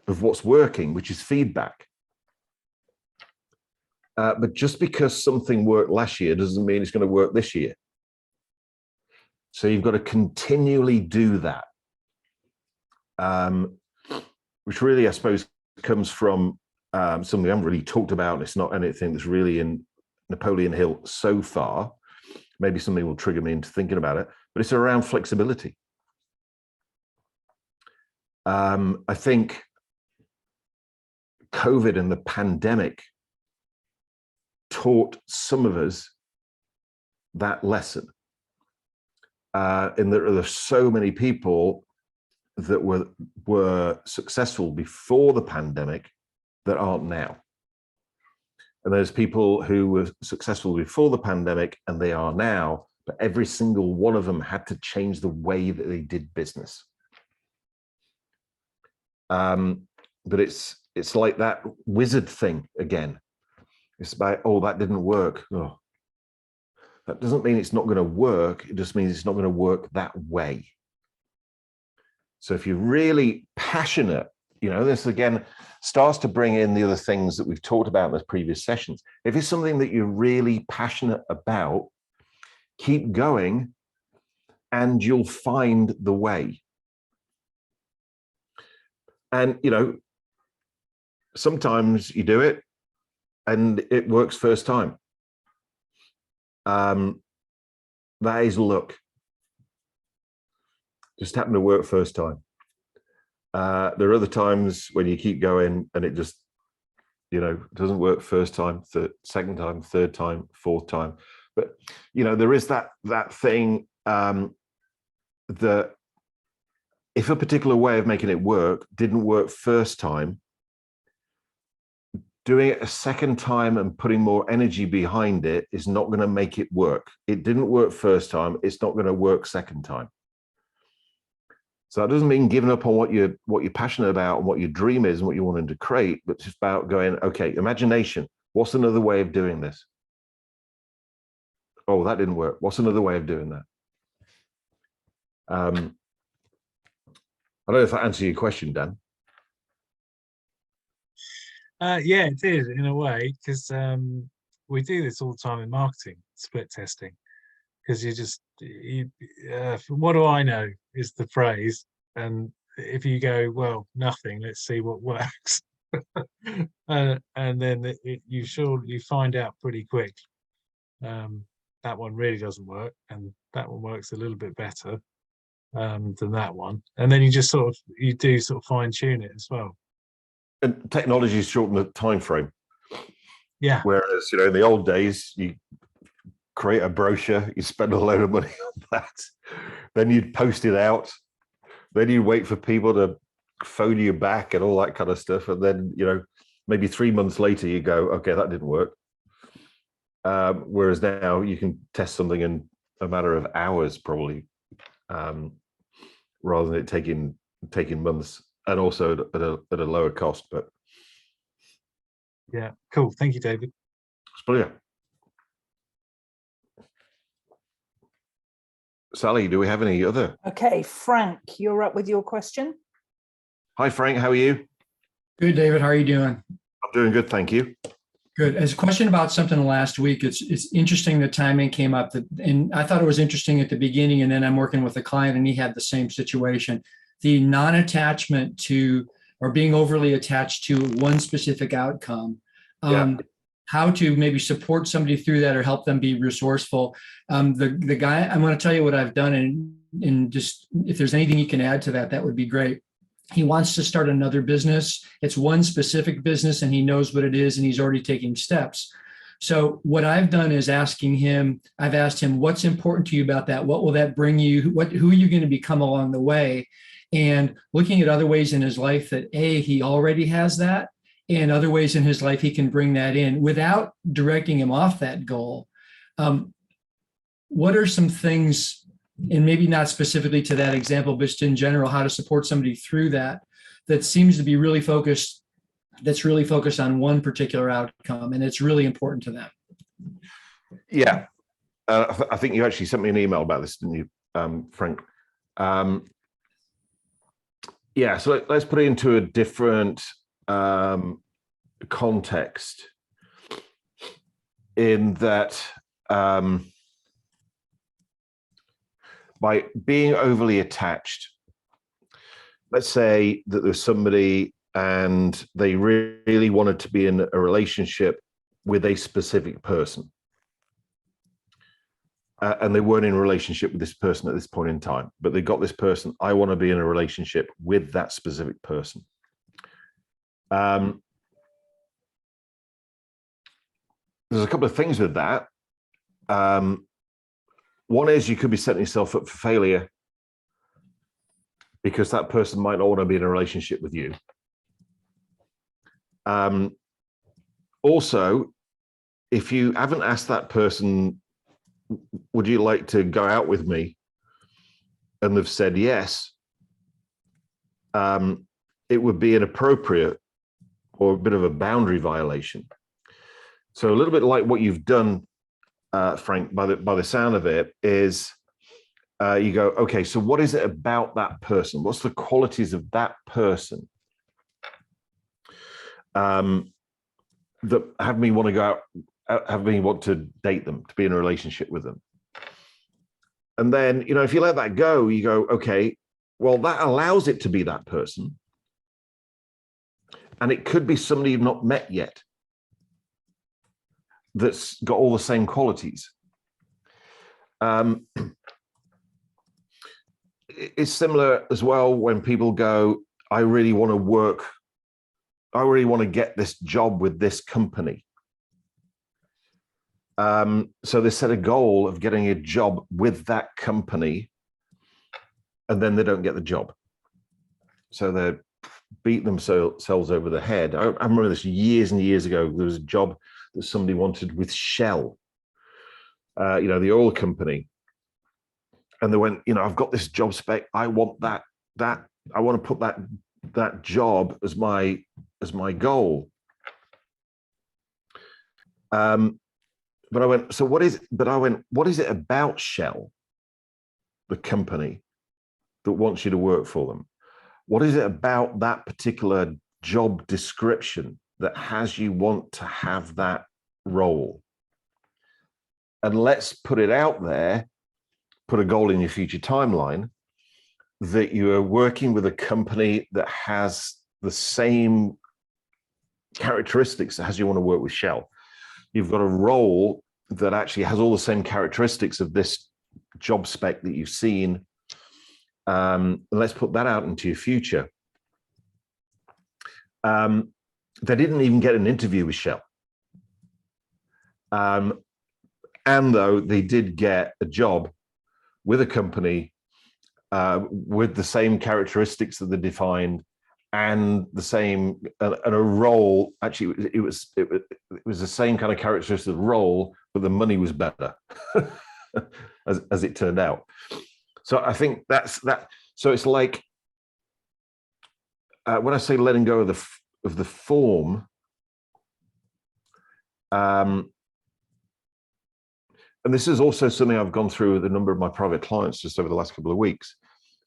of what's working, which is feedback. But just because something worked last year doesn't mean it's going to work this year. So you've got to continually do that. which really, I suppose, comes from something we haven't really talked about. It's not anything that's really in Napoleon Hill so far. Maybe something will trigger me into thinking about it, but it's around flexibility. I think COVID and the pandemic taught some of us that lesson. In that there are so many people that were successful before the pandemic that aren't now. And there's people who were successful before the pandemic and they are now, but every single one of them had to change the way that they did business. But it's like that wizard thing again. It's about, oh, that didn't work. Oh, that doesn't mean it's not going to work. It just means it's not going to work that way. So if you're really passionate, you know, this again starts to bring in the other things that we've talked about in the previous sessions. If it's something that you're really passionate about, keep going and you'll find the way. And, you know, sometimes you do it and it works first time. That is luck. Just happened to work first time. There are other times when you keep going and it just, you know, doesn't work first time, second time, third time, fourth time. But, you know, there is that thing that if a particular way of making it work didn't work first time, doing it a second time and putting more energy behind it is not going to make it work. It didn't work first time. It's not going to work second time. So that doesn't mean giving up on what you're passionate about and what your dream is and what you're wanting to create, but it's about going, okay, imagination. What's another way of doing this? Oh, that didn't work. What's another way of doing that? I don't know if that answers your question, Dan. Yeah, it did in a way, because we do this all the time in marketing, split testing, because what do I know is the phrase. And if you go, well, nothing, let's see what works. And then you find out pretty quick that one really doesn't work, and that one works a little bit better than that one. And then you do fine tune it as well. And technology has shortened the time frame. Yeah. Whereas, you know, in the old days, you create a brochure, you spend a load of money on that, then you'd post it out, then you wait for people to phone you back and all that kind of stuff, and then, you know, maybe 3 months later you go, okay, that didn't work. Whereas now you can test something in a matter of hours, probably, rather than it taking months. And also at a lower cost, but yeah, cool. Thank you, David. It's brilliant. Sally, do we have any other? Okay, Frank, you're up with your question. Hi, Frank. How are you? Good, David. How are you doing? I'm doing good, thank you. Good. As a question about something last week, it's interesting the timing came up, and I thought it was interesting at the beginning, and then I'm working with a client and he had the same situation. The non-attachment to or being overly attached to one specific outcome, how to maybe support somebody through that or help them be resourceful. The guy, I'm going to tell you what I've done, and just if there's anything you can add to that, that would be great. He wants to start another business. It's one specific business and he knows what it is and he's already taking steps. So what I've done is I've asked him, what's important to you about that? What will that bring you? Who are you going to become along the way? And looking at other ways in his life that he already has that, and other ways in his life he can bring that in without directing him off that goal. What are some things, and maybe not specifically to that example, but just in general, how to support somebody through that seems to be really focused, that's really focused on one particular outcome, and it's really important to them? Yeah. I think you actually sent me an email about this, didn't you, Frank? Yeah, so let's put it into a different context, in that by being overly attached, let's say that there's somebody and they really wanted to be in a relationship with a specific person. And they weren't in a relationship with this person at this point in time, but they got this person. I want to be in a relationship with that specific person. There's a couple of things with that. One is you could be setting yourself up for failure because that person might not want to be in a relationship with you. Also, if you haven't asked that person, would you like to go out with me? And they've said yes, it would be inappropriate or a bit of a boundary violation. So a little bit like what you've done, Frank, by the sound of it, is you go, okay, so what is it about that person? What's the qualities of that person that have me want to go out, have me want to date them, to be in a relationship with them? And then, you know, if you let that go, you go, okay, well, that allows it to be that person. And it could be somebody you've not met yet that's got all the same qualities. It's similar as well when people go, I really want to work, I really want to get this job with this company. So they set a goal of getting a job with that company, and then they don't get the job. So they beat themselves over the head. I remember this years and years ago. There was a job that somebody wanted with Shell, you know, the oil company. And they went, you know, I've got this job spec. I want that I want to put that job as my goal. But I went, so what is it? But I went, what is it about Shell, the company, that wants you to work for them? What is it about that particular job description that has you want to have that role? And let's put it out there, put a goal in your future timeline that you are working with a company that has the same characteristics as you want to work with Shell. You've got a role that actually has all the same characteristics of this job spec that you've seen. Let's put that out into your future. They didn't even get an interview with Shell. And though they did get a job with a company with the same characteristics that they defined, and the same and a role. Actually, it was the same kind of characteristics of the role, but the money was better, as it turned out. So I think that's that. So it's like when I say letting go of the form, and this is also something I've gone through with a number of my private clients just over the last couple of weeks,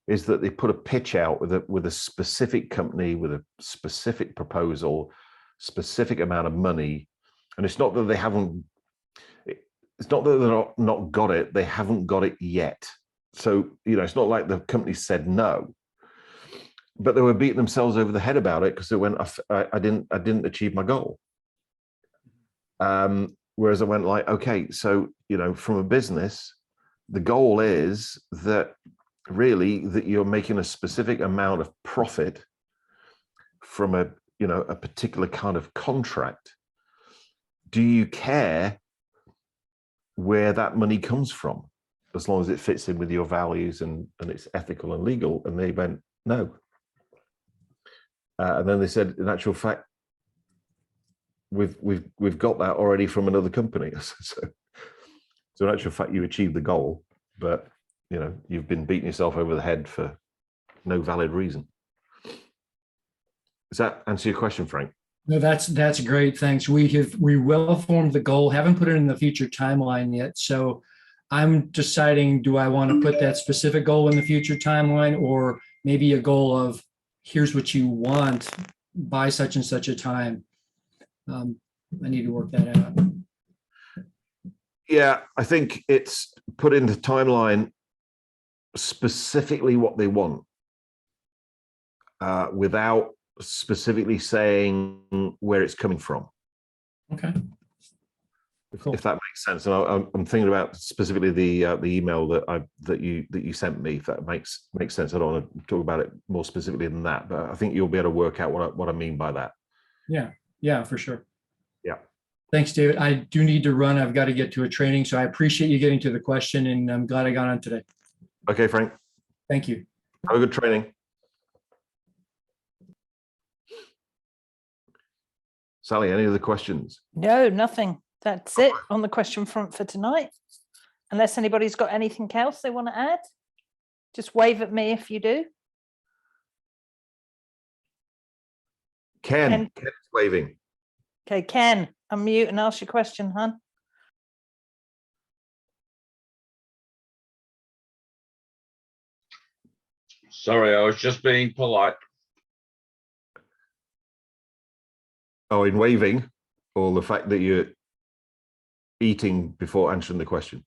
is that they put a pitch out with a specific company, with a specific proposal, specific amount of money. And it's not that they haven't, it's not that they're not got it, they haven't got it yet. So, you know, it's not like the company said no, but they were beating themselves over the head about it because they went, I didn't achieve my goal. Whereas I went like, okay, so, you know, from a business, the goal is that really that you're making a specific amount of profit from a, you know, a particular kind of contract. Do you care where that money comes from, as long as it fits in with your values and it's ethical and legal? And they went, no. And then they said, in actual fact, we've got that already from another company. So in actual fact, you achieved the goal, but you know, you've been beating yourself over the head for no valid reason. Does that answer your question, Frank? No, that's great. Thanks. We well formed the goal, haven't put it in the future timeline yet. So I'm deciding, do I want to put that specific goal in the future timeline, or maybe a goal of here's what you want by such and such a time? I need to work that out. Yeah, I think it's put into timeline specifically what they want. without specifically saying where it's coming from. Okay. Cool. If that makes sense. And I'm thinking about specifically the email that you sent me. If that makes sense. I don't want to talk about it more specifically than that, but I think you'll be able to work out what I mean by that. Yeah, for sure. Yeah. Thanks, David. I do need to run. I've got to get to a training, so I appreciate you getting to the question, and I'm glad I got on today. Okay, Frank. Thank you. Have a good training. Sally, any other questions? No, nothing. That's it on the question front for tonight. Unless anybody's got anything else they want to add, just wave at me if you do. Ken's waving. Okay, Ken, unmute and ask your question, hon. Sorry, I was just being polite. Oh, in waving, or the fact that you're eating before answering the question?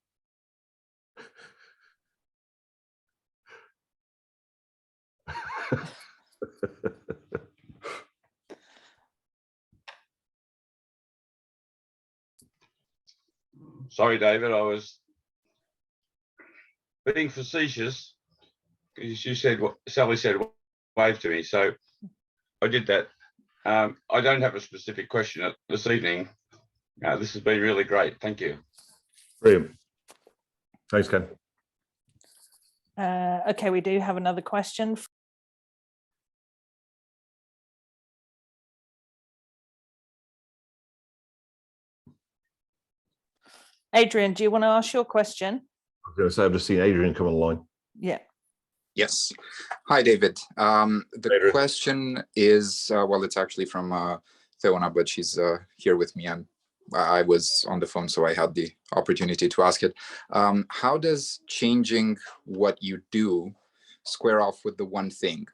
Sorry, David, I was being facetious because you said what Sally said, wave to me. So I did that. I don't have a specific question this evening. This has been really great. Thank you. Brilliant. Thanks, Ken. Okay, we do have another question. Adrian, do you want to ask your question? I was going to say, I've just seen Adrian come online. Yeah. Yes. Hi, David. The Adrian. question is, well, it's actually from Theona, but she's here with me. I was on the phone, so I had the opportunity to ask it. How does changing what you do square off with the one thing?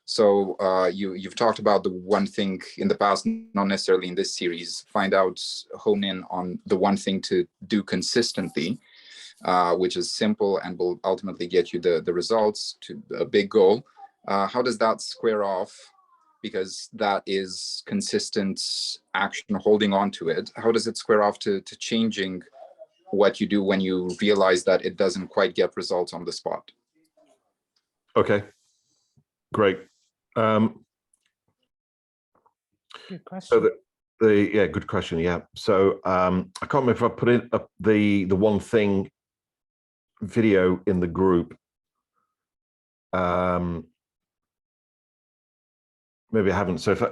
So you've talked about the one thing in the past, not necessarily in this series. Find out, hone in on the one thing to do consistently, which is simple and will ultimately get you the results to a big goal. How does that square off? Because that is consistent action, holding on to it. How does it square off to changing what you do when you realize that it doesn't quite get results on the spot? Okay, great. Good question. So yeah, good question. Yeah. So I can't remember if I put in the one thing video in the group. Maybe I haven't. So if I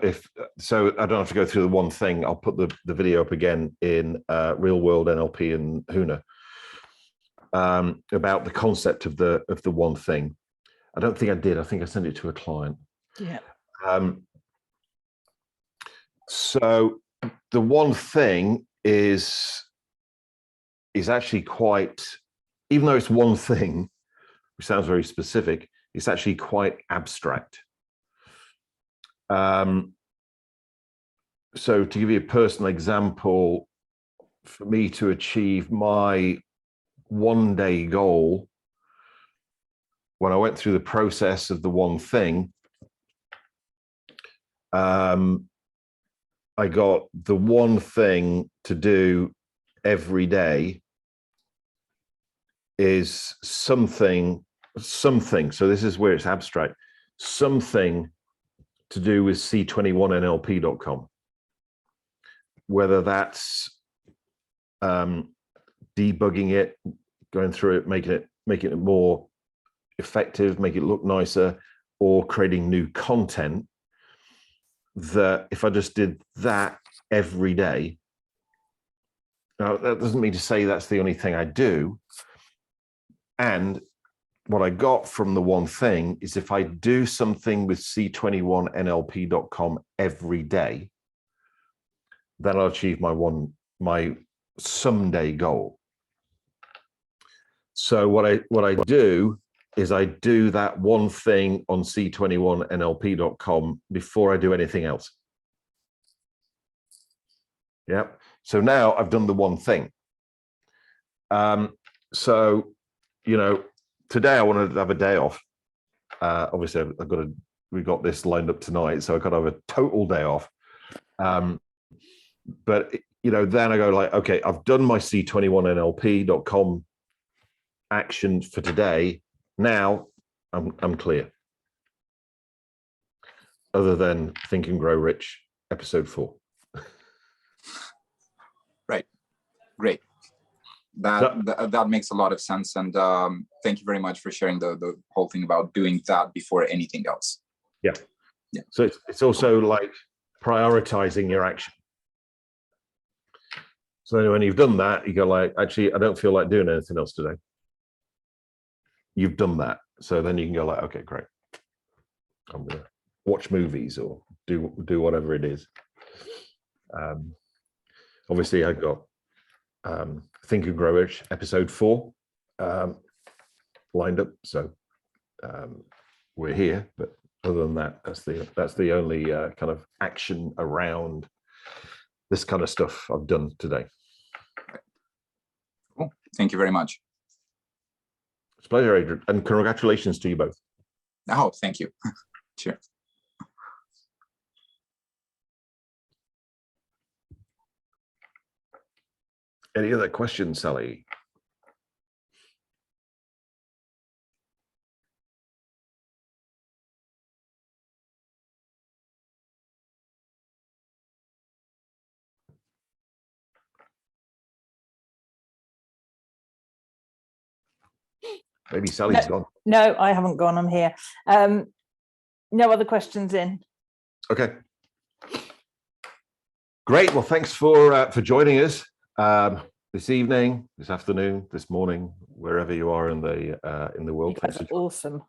don't have to go through the one thing. I'll put the video up again in Real World NLP and Huna about the concept of the one thing. I don't think I did. I think I sent it to a client. Yeah. So the one thing is actually quite, even though it's one thing, which sounds very specific, it's actually quite abstract. So to give you a personal example, for me to achieve my one-day goal, when I went through the process of the one thing, I got the one thing to do every day is something. So this is where it's abstract. Something to do with C21NLP.com. Whether that's debugging it, going through it, making it more effective, make it look nicer, or creating new content, that if I just did that every day, now that doesn't mean to say that's the only thing I do. And what I got from the one thing is if I do something with C21NLP.com every day, then I'll achieve my someday goal. So what I do is I do that one thing on C21NLP.com before I do anything else. Yeah. So now I've done the one thing. So, you know, today I wanted to have a day off. Obviously, I've got to we got this lined up tonight, so I could have a total day off. But then I go like, okay, I've done my C21NLP.com action for today. Now I'm clear. Other than Think and Grow Rich, episode 4. Right. Great. That makes a lot of sense. And thank you very much for sharing the whole thing about doing that before anything else. Yeah. Yeah. So it's also like prioritizing your action. So when you've done that, you go like, actually, I don't feel like doing anything else today. You've done that. So then you can go like, okay, great. I'm going to watch movies or do whatever it is. Obviously, I've got Think and Grow Rich episode 4 lined up. So we're here. But other than that, that's the only kind of action around this kind of stuff I've done today. Cool. Thank you very much. It's a pleasure, Adrian, and congratulations to you both. Oh, thank you. Sure. Any other questions, Sally? Maybe Sally's gone. No, I haven't gone. I'm here. No other questions in. Okay. Great. Well, thanks for joining us this evening, this afternoon, this morning, wherever you are in the world. That's awesome.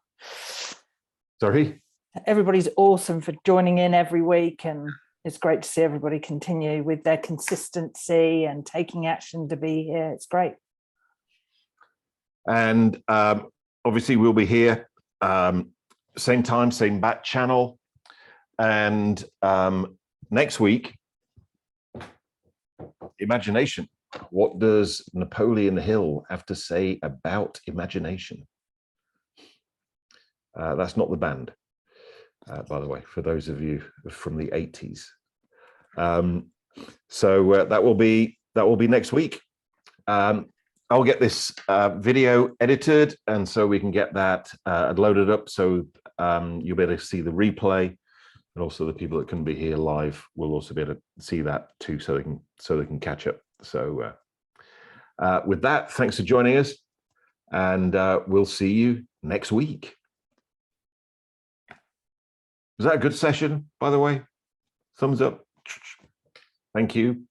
Sorry. Everybody's awesome for joining in every week, and it's great to see everybody continue with their consistency and taking action to be here. It's great. And obviously we'll be here same time, same back channel. And next week, imagination. What does Napoleon Hill have to say about imagination? That's not the band, by the way, for those of you from the 80s. So that will be next week. I'll get this video edited, and so we can get that loaded up, so you'll be able to see the replay, and also the people that couldn't be here live will also be able to see that too, so they can catch up. So with that, thanks for joining us, and we'll see you next week. Was that a good session, by the way? Thumbs up. Thank you.